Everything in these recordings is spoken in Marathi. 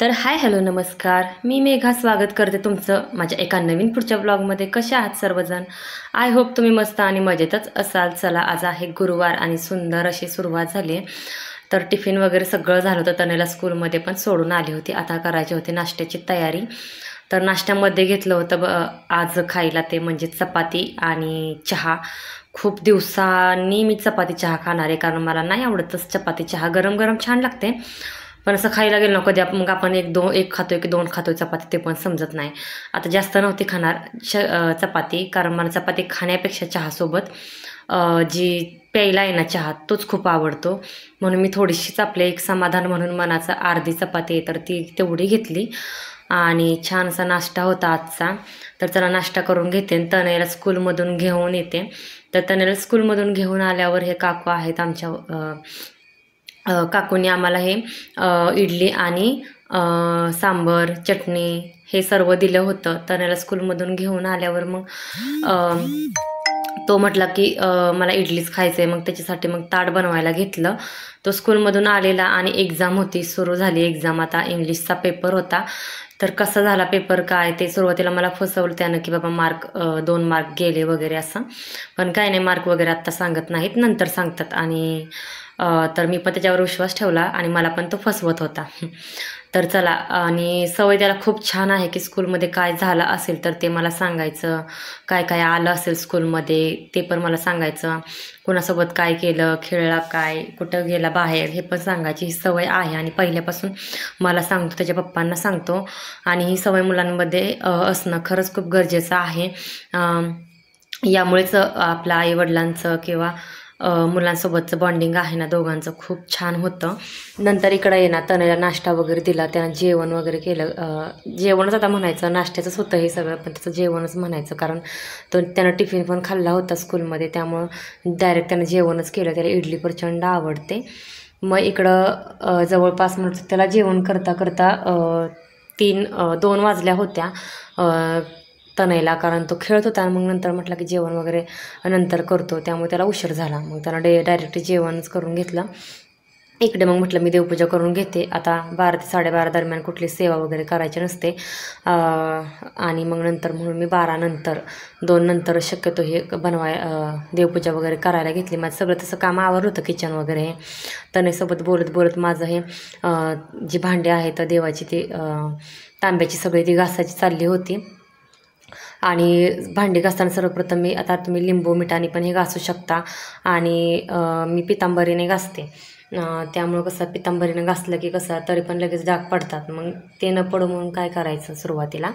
तर हाय हॅलो नमस्कार. मी मेघा स्वागत करते तुमचं माझ्या एका नवीन पुढच्या ब्लॉगमध्ये. कशा आहात सर्वजण? आय होप तुम्ही मस्त आणि मजेतच असाल. चला, आज आहे गुरुवार आणि सुंदर अशी सुरुवात झाली आहे. तर टिफिन वगैरे सगळं झालं होतं. तनेला स्कूलमध्ये पण सोडून आली होती. आता करायची होती नाश्त्याची तयारी. तर नाश्त्यामध्ये घेतलं होतं आज खायला ते म्हणजे चपाती आणि चहा. खूप दिवसांनी मी चपाती चहा खाणार आहे, कारण मला नाही आवडतच चपाती चहा. गरम गरम छान लागते, पण असं खायला गेलं ना कधी मग आपण एक खातोय की दोन खातोय चपाती ते पण समजत नाही. आता जास्त नव्हती खाणार चपाती, कारण मला चपाती खाण्यापेक्षा चहासोबत जी प्यायला आहे ना चहा, तोच खूप आवडतो. म्हणून मी थोडीशीच आपले एक समाधान म्हणून मनाचा अर्धी चपाती आहे तर ती तेवढी घेतली. आणि छान असा नाश्ता होता आजचा. तर चला नाश्ता करून घेते आणि तनयला स्कूलमधून घेऊन येते. तर तनयला स्कूलमधून घेऊन आल्यावर हे काकू आहेत आमच्या, काकूने आम्हाला हे इडली आणि सांबर चटणी हे सर्व दिलं होतं. तनयला स्कूलमधून घेऊन आल्यावर मग तो म्हटला की मला इडलीच खायचं आहे. मग त्याच्यासाठी मग ताट बनवायला घेतलं. तो स्कूलमधून आलेला आणि एक्झाम होती, सुरू झाली एक्झाम. आता इंग्लिशचा पेपर होता. तर कसा झाला पेपर काय ते सुरुवातीला मला फसवलं त्यानं की बाबा मार्क 2 मार्क गेले वगैरे असं. पण काय नाही, मार्क वगैरे आत्ता सांगत नाहीत, नंतर सांगतात. आणि तर मी पण त्याच्यावर विश्वास ठेवला आणि मला पण तो फसवत होता. तर चला, आणि सवय त्याला खूप छान आहे की स्कूलमध्ये काय झालं असेल तर ते मला सांगायचं. काय काय आलं असेल स्कूलमध्ये ते पण मला सांगायचं. कोणासोबत काय केलं, खेळला काय, कुठं गेला बाहेर, हे पण सांगायची ही सवय आहे. आणि पहिल्यापासून मला सांगतो, त्याच्या पप्पांना सांगतो. आणि ही सवय मुलांमध्ये असणं खरंच खूप गरजेचं आहे. यामुळेच आपल्या आईवडिलांचं किंवा मुलांसोबतचं बॉन्डिंग आहे ना दोघांचं खूप छान होतं. नंतर इकडं आहे ना तनयला नाश्ता वगैरे दिला, त्यानं जेवण वगैरे केलं. जेवणच आता म्हणायचं, नाश्त्याचंच होतं हे सगळं, पण त्याचं जेवणच म्हणायचं, कारण त्यानं टिफिन पण खाल्ला होता स्कूलमध्ये. त्यामुळं डायरेक्ट त्यानं जेवणच केलं. त्याला इडली प्रचंड आवडते. मग इकडं जवळपास म्हणजे त्याला जेवण करता करता 2 वाजल्या होत्या तनयला, कारण तो खेळत होता. मग नंतर म्हटलं की जेवण वगैरे नंतर करतो, त्यामुळे त्याला उशीर झाला. मग त्यानं डायरेक्ट जेवणच करून घेतलं. इकडे मग म्हटलं मी देवपूजा करून घेते. आता 12 ते 12:30 दरम्यान कुठली सेवा वगैरे करायची नसते. आणि मग नंतर म्हणून मी 12 नंतर 2 नंतर शक्यतो हे देवपूजा वगैरे करायला घेतली. माझं सगळं तसं काम आवरलं होतं, किचन वगैरे हे. तनयसोबत बोलत बोलत माझं हे जी भांडी आहेत देवाची ती तांब्याची सगळी ती घासायची चालली होती. आणि भांडी घासताना सर्वप्रथम आता तुम्ही लिंबू मिठाने पण हे घासू शकता. आणि मी पितांबरीने घासते. त्यामुळं कसं पितांबरीनं घासलं की कसं तरी पण लगेच डाग पडतात. मग ते न पडू म्हणून काय करायचं सुरुवातीला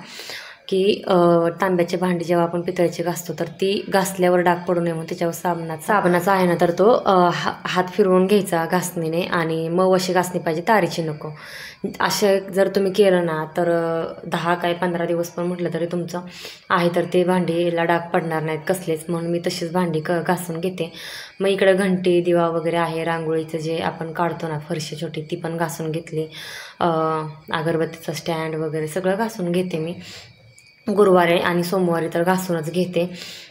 की तांब्याची भांडी जेव्हा आपण पितळेची घासतो तर ती घासल्यावर डाग पडू नये म्हणून त्याच्यावर साबणाचा आहे ना तर तो हात फिरवून घ्यायचा घासणीने. आणि मग अशी घासणी पाहिजे, तारीची नको. असे जर तुम्ही केलं ना तर 10 काय 15 दिवस पण म्हटलं तरी तुमचं आहे तर ते भांडीला डाग पडणार नाहीत कसलेच. म्हणून मी तशीच भांडी घासून घेते. मग इकडं घंटी दिवा वगैरे आहे, रांगोळीचं जे आपण काढतो ना फरशी छोटी, ती पण घासून घेतली. अगरबत्तीचं स्टँड वगैरे सगळं घासून घेते मी. गुरुवारी आणि सोमवारी तर घासूनच घेते.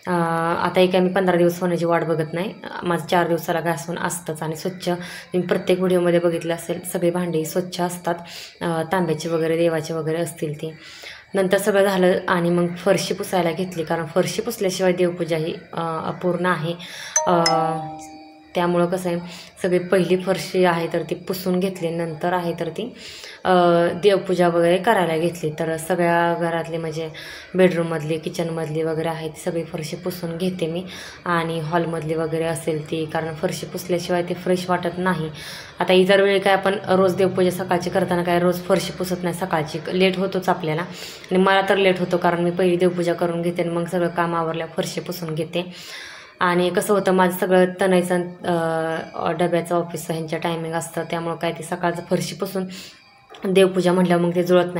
आता एक मी 15 दिवस होण्याची वाट बघत नाही. माझं 4 दिवसाला घासून असतंच. आणि स्वच्छ, मी प्रत्येक व्हिडिओमध्ये बघितलं असेल सगळी भांडी स्वच्छ असतात, तांब्याची वगैरे देवाची वगैरे असतील ती. नंतर सगळं झालं आणि मग फरशी पुसायला घेतली, कारण फरशी पुसल्याशिवाय देवपूजा ही अपूर्ण आहे. त्यामुळं कसं आहे, सगळी पहिली फरशी आहे तर ती पुसून घेतली. नंतर आहे तर ती देवपूजा वगैरे करायला घेतली. तर सगळ्या घरातली म्हणजे बेडरूममधली, किचनमधली वगैरे आहे ती सगळी फरशी पुसून घेते मी. आणि हॉलमधली वगैरे असेल ती, कारण फरशी पुसल्याशिवाय ते फ्रेश वाटत नाही. आता इतर वेळी काय आपण रोज देवपूजा सकाळची करताना काय रोज फरशी पुसत नाही, सकाळची लेट होतोच आपल्याला. आणि मला तर लेट होतो, कारण मी पहिली देवपूजा करून घेते आणि मग सगळं काम आवरल्या फरशी पुसून घेते. आणि कसं होतं, माझं सगळं तनयचं डब्याचं ऑफिसचं ह्यांच्या टायमिंग असतं, त्यामुळं काय ते सकाळचं फरशी पुसून देवपूजा म्हटल्यावर मग ते जुळत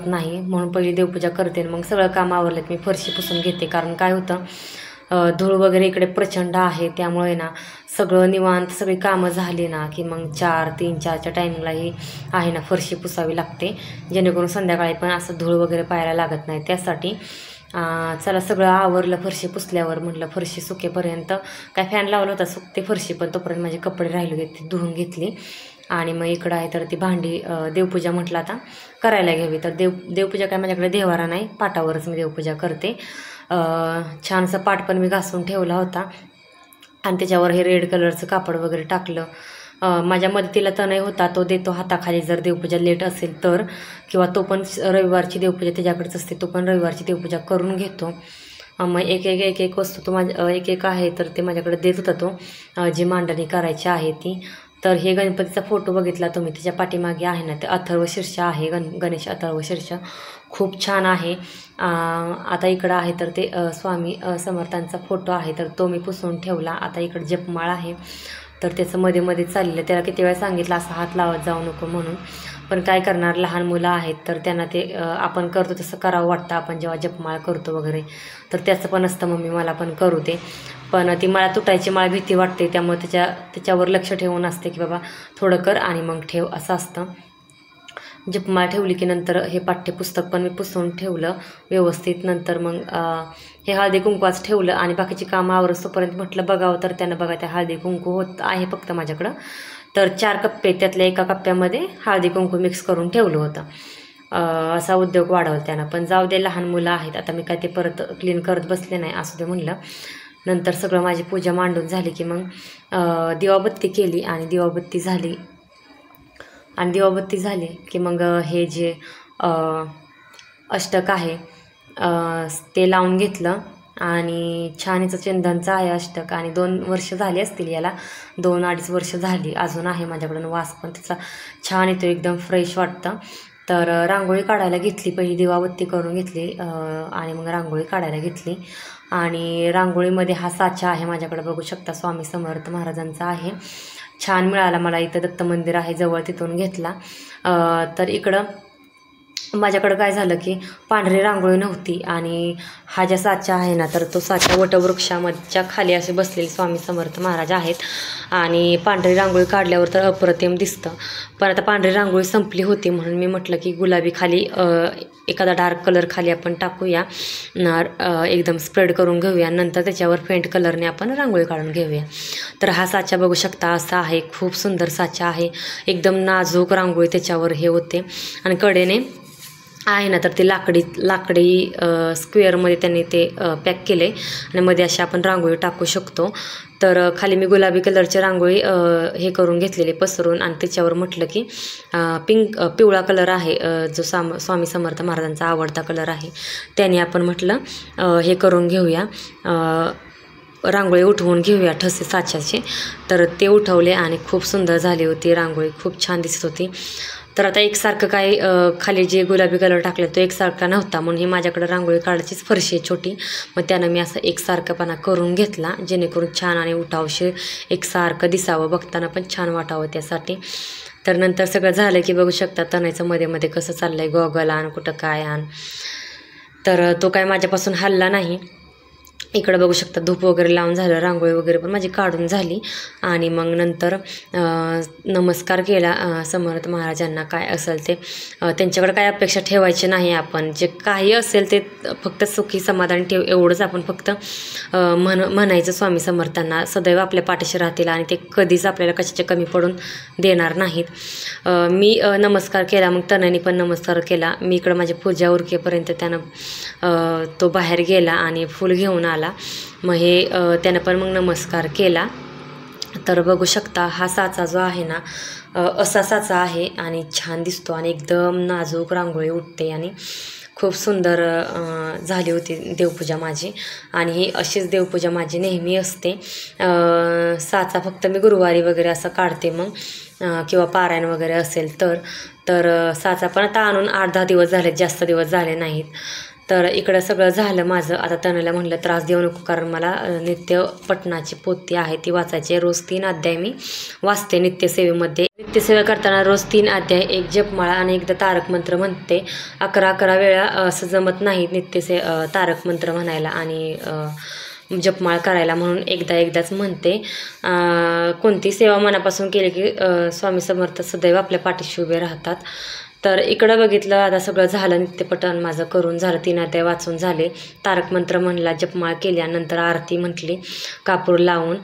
नाही. म्हणून पहिली देवपूजा करते मग सगळं काम आवरलं मी फरशी पुसून घेते. कारण काय होतं, धूळ वगैरे इकडे प्रचंड आहे, त्यामुळे ना सगळं निवांत सगळी कामं झाली ना की मग 3-4च्या टायमिंगलाही आहे ना फरशी पुसावी लागते, जेणेकरून संध्याकाळी पण असं धूळ वगैरे पाहायला लागत नाही. त्यासाठी चला सगळं आवरलं. फरशी पुसल्यावर म्हटलं फरशी सुकेपर्यंत काय फॅन लावला होता, सुकते फरशी, पण तोपर्यंत माझे कपडे राहिले होते ते धुवून घेतली. आणि मग इकडं आहे तर ती भांडी देवपूजा म्हटलं आता करायला घ्यावी. तर देवपूजा काय माझ्याकडे देवारा नाही, पाटावरच मी देवपूजा करते. छानसा पाट पण मी घासून ठेवला होता आणि त्याच्यावर हे रेड कलरचं कापड वगैरे टाकलं. माझ्या मदतीला तनय होता, तो देतो हाताखाली जर देवपूजा लेट असेल तर, किंवा तो पण रविवारची देवपूजा त्याच्याकडेच असते, तो पण रविवारची देवपूजा करून घेतो. मग एक वस्तू तो एक आहे तर ते माझ्याकडे देत होता तो, जी मांडणी करायची आहे ती. तर हे गणपतीचा फोटो बघितला तुम्ही, त्याच्या पाठीमागे आहे ना ते अथर्वशीर्ष आहे, गणेश अथर्वशीर्ष खूप छान आहे. आता इकडं आहे तर ते स्वामी समर्थांचा फोटो आहे तर तो मी पुसून ठेवला. आता इकडं जपमाळ आहे तर त्याचं मध्ये मध्ये चाललेलं, त्याला किती वेळा सांगितलं असा हात लावत जाऊ नको म्हणून, पण काय करणार, लहान मुलं आहेत तर त्यांना ते आपण करतो तसं करावं वाटतं. आपण जेव्हा जपमाळ करतो वगैरे तर त्याचं पण असतं मम्मी मला पण करू दे, पण ती माळा तुटायची माळ भीती वाटते, त्यामुळे त्याच्यावर लक्ष ठेवून असते की बाबा थोडं कर आणि मग ठेव असं असतं. जपमाळ ठेवली की नंतर हे पाठ्यपुस्तक पण मी पुसून ठेवलं व्यवस्थित. नंतर मग हे हळदी कुंकवाच ठेवलं आणि बाकीची कामं आवरस्तोपर्यंत म्हटलं बघावं, तर त्यानं बघा त्या हळदी कुंकू होत आहे फक्त माझ्याकडं. तर 4 कप्पे, त्यातल्या एका कप्प्यामध्ये हळदी कुंकू मिक्स करून ठेवलं होतं. असा उद्योग वाढवला त्यानं, पण जाऊ दे, लहान मुलं आहेत, आता मी काय ते परत क्लीन करत बसले नाही, असू दे म्हणलं. नंतर सगळं माझी पूजा मांडून झाली की मग दिवाबत्ती केली आणि दिवाबत्ती झाली की मग हे जे अष्टक आहे ते लावून घेतलं आणि छान याचं चंदनचं आहे अष्टक. आणि 2 वर्ष झाली असतील याला, 2-2.5 वर्ष झाली, अजून आहे माझ्याकडून. वास पण त्याचा छान येतो, एकदम फ्रेश वाटतं. तर रांगोळी काढायला घेतली, पहिली दिवाबत्ती करून घेतली आणि मग रांगोळी काढायला घेतली. आणि रांगोळीमध्ये हा साचा आहे माझ्याकडे, बघू शकता, स्वामी समर्थ महाराजांचा आहे. छान मिळाला मला, इथं दत्त मंदिर आहे जवळ, तिथून घेतला. तर इकडं माझ्याकडं काय झालं की पांढरी रांगोळी नव्हती आणि हा ज्या साचा आहे ना, तर तो साचा वटवृक्षाच्या खाली असे बसलेले स्वामी समर्थ महाराज आहेत आणि पांढरी रांगोळी काढल्यावर तर अप्रतिम दिसतं. पण आता पांढरी रांगोळी संपली होती म्हणून मी म्हटलं की गुलाबी खाली एखादा डार्क कलर खाली आपण टाकूया, एकदम स्प्रेड करून घेऊया, नंतर त्याच्यावर फेंट कलरने आपण रांगोळी काढून घेऊया. तर हा साचा बघू शकता असा आहे, खूप सुंदर साचा आहे, एकदम नाजूक रांगोळी त्याच्यावर हे होते. आणि कडेने आहे ना तर ते लाकडी स्क्वेअरमध्ये त्यांनी ते पॅक केले आणि मध्ये अशी आपण रांगोळी टाकू शकतो. तर खाली मी गुलाबी कलरची रांगोळी हे करून घेतलेली पसरून, आणि त्याच्यावर म्हटलं की पिवळा कलर आहे जो स्वामी समर्थ महाराजांचा आवडता कलर आहे, त्याने आपण म्हटलं हे करून घेऊया, रांगोळी उठवून घेऊया ठसे साच्याचे. तर ते उठवले आणि खूप सुंदर झाली होती रांगोळी, खूप छान दिसत होती. तर आता एकसारखं काय खाली जे गुलाबी कलर टाकले तो एकसारखा नव्हता, म्हणून ही माझ्याकडे रांगोळी काढायचीच फरशी आहे छोटी, मग त्यानं मी असं एकसारखंपणा करून घेतला जेणेकरून छान आणि उठावशी एकसारखं दिसावं, बघताना पण छान वाटावं त्यासाठी. तर नंतर सगळं झालं की बघू शकता तनयचं मध्ये मध्ये कसं चाललं आहे, गॉगल आण, कुठं काय आण, तर तो काय माझ्यापासून हल्ला नाही. इकडं बघू शकता धूप वगैरे लावून झालं, रांगोळी वगैरे पण माझी काढून झाली. आणि मग नंतर नमस्कार केला समर्थ महाराजांना, काय असेल ते त्यांच्याकडे काय अपेक्षा ठेवायची नाही, आपण जे काही असेल ते फक्त सुखी समाधान ठेव, एवढंच आपण फक्त म्हणायचं स्वामी समर्थांना, सदैव आपल्या पाठीशी राहतील आणि ते कधीच आपल्याला कशाचे कमी पडून देणार नाहीत. मी नमस्कार केला, मग तनयनी पण नमस्कार केला. मी इकडं माझी पूजा उरकेपर्यंत त्यानं तो बाहेर गेला आणि फूल घेऊन आला, मग हे त्यानं पण मग नमस्कार केला. तर बघू शकता हा साचा जो आहे ना असा साचा आहे आणि छान दिसतो आणि एकदम नाजूक रांगोळी उठते आणि खूप सुंदर झाली होती देवपूजा माझी. आणि ही अशीच देवपूजा माझी नेहमी असते. साचा फक्त मी गुरुवारी वगैरे असं काढते मग, किंवा पारायण वगैरे असेल तर साचा पण आता आणून 8-10 दिवस झाले, जास्त दिवस झाले नाहीत. तर इकडं सगळं झालं माझं. आता तनूला म्हणलं त्रास देऊ नको, कारण मला नित्य पठणाची पोथी आहे ती वाचायची. रोज 3 अध्याय मी वाचते नित्यसेवेमध्ये. नित्यसेवा करताना रोज 3 अध्याय, एक जपमाळा आणि एकदा तारक मंत्र म्हणते. 11 वेळा असं जमत नाही तारक मंत्र म्हणायला आणि जपमाळ करायला, म्हणून एकदाच म्हणते. कोणती सेवा मनापासून केली की स्वामी समर्थ सदैव आपल्या पाठीशी उभे राहतात. तर इकडं बघितलं, आता सगळं झालं, नित्यपठण माझं करून झालं, 3 अध्याय वाचून झाले, तारक मंत्र म्हणला, जपमाळ केल्यानंतर आरती म्हटली कापूर लावून.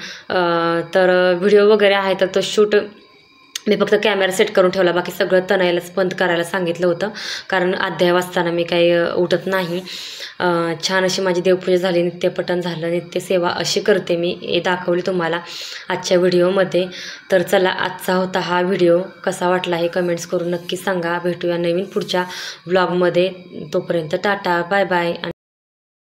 तर व्हिडिओ वगैरे आहे तर तो शूट मी फक्त कॅमेरा सेट करून ठेवला, बाकी सगळं तनयालाच बंद करायला सांगितलं होतं, कारण अध्याय वाचताना मी काही उठत नाही. छान अशी माझी देवपूजा झाली, नित्यपठण झालं, नित्यसेवा अशी करते मी, हे दाखवली तुम्हाला आजच्या व्हिडिओमध्ये. तर चला, आजचा होता हा व्हिडिओ. कसा वाटला हे कमेंट्स करून नक्की सांगा. भेटूया नवीन पुढच्या व्लॉगमध्ये. तोपर्यंत टाटा, बाय बाय.